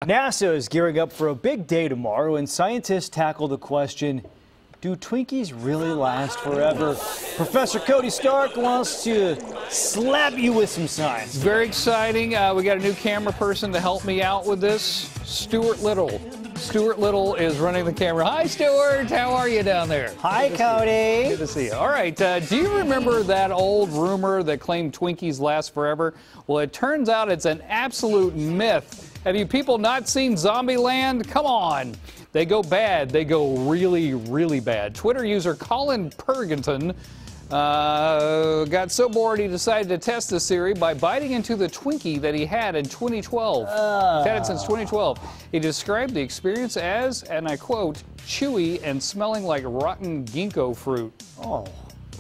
NASA is gearing up for a big day tomorrow, and scientists tackle the question, do Twinkies really last forever? Professor Cody Stark wants to slap you with some science. Very exciting. We got a new camera person to help me out with this, Stuart Little. Stuart Little is running the camera. Hi, Stuart. How are you down there? Hi, Cody. Good to see you. All right. Do you remember that old rumor that claimed Twinkies last forever? Well, it turns out it's an absolute myth. Have you people not seen Zombieland? Come on. They go bad. They go really, really bad. Twitter user Colin Pergington got so bored he decided to test this theory by biting into the Twinkie that he had in 2012. He's had it since 2012. He described the experience as, and I quote, chewy and smelling like rotten ginkgo fruit. Oh,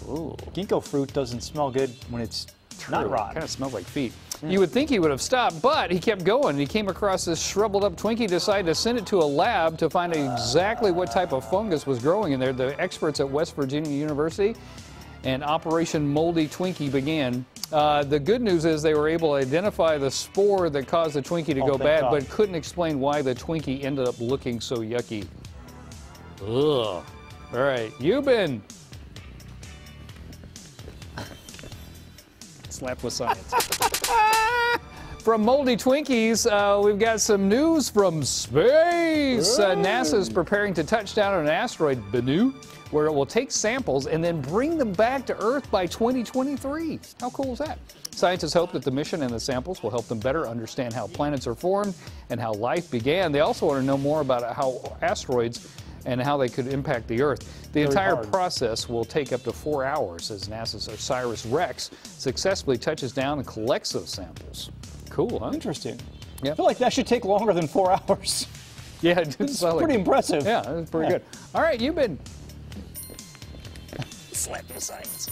ooh. Ginkgo fruit doesn't smell good when it's not rotten. It kind of smells like feet. You would think he would have stopped, but he kept going. He came across this shriveled up Twinkie, decided to send it to a lab to find exactly what type of fungus was growing in there. The experts at West Virginia University and Operation Moldy Twinkie began. The good news is they were able to identify the spore that caused the Twinkie to go bad, but couldn't explain why the Twinkie ended up looking so yucky. Ugh. All right, you've been slapped with science. From moldy Twinkies, we've got some news from space. NASA is preparing to touch down on an asteroid, Bennu, where it will take samples and then bring them back to Earth by 2023. How cool is that? Scientists hope that the mission and the samples will help them better understand how planets are formed and how life began. They also want to know more about how asteroids and how they could impact the Earth. The entire process will take up to 4 hours as NASA's OSIRIS-REx successfully touches down and collects those samples. Cool, huh? Interesting. Yeah. I feel like that should take longer than 4 hours. Yeah, it's pretty impressive. Yeah, it's pretty good. All right, you've been slapped with science.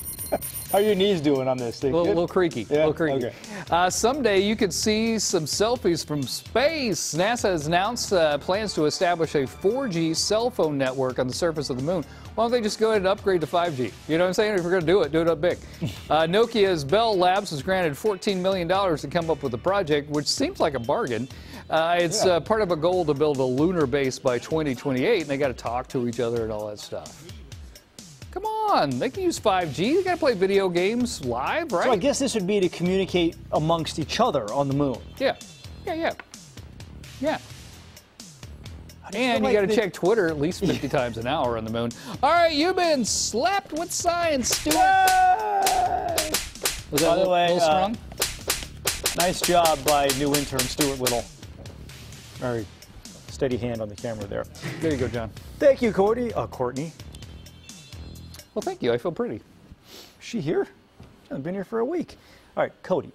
How are your knees doing on this thing? A little creaky. Yeah? A little creaky. Okay. Someday you could see some selfies from space. NASA has announced plans to establish a 4G cell phone network on the surface of the moon. Why don't they just go ahead and upgrade to 5G? You know what I'm saying? If we're going to do it up big. Nokia's Bell Labs was granted $14 million to come up with the project, which seems like a bargain. It's part of a goal to build a lunar base by 2028, and they got to talk to each other and all that stuff. Come on, they can use 5G. They got to play video games live, right? So I guess this would be to communicate amongst each other on the moon. Yeah. And you got to check Twitter at least 50 times an hour on the moon. All right, you've been slapped with science, Stuart. Was that By the way, little strong? Nice job by new intern Stuart Little. Very steady hand on the camera there. There you go, John. Thank you, Courtney. Well, thank you. I feel pretty. Is she here? I've been here for a week. All right, Cody.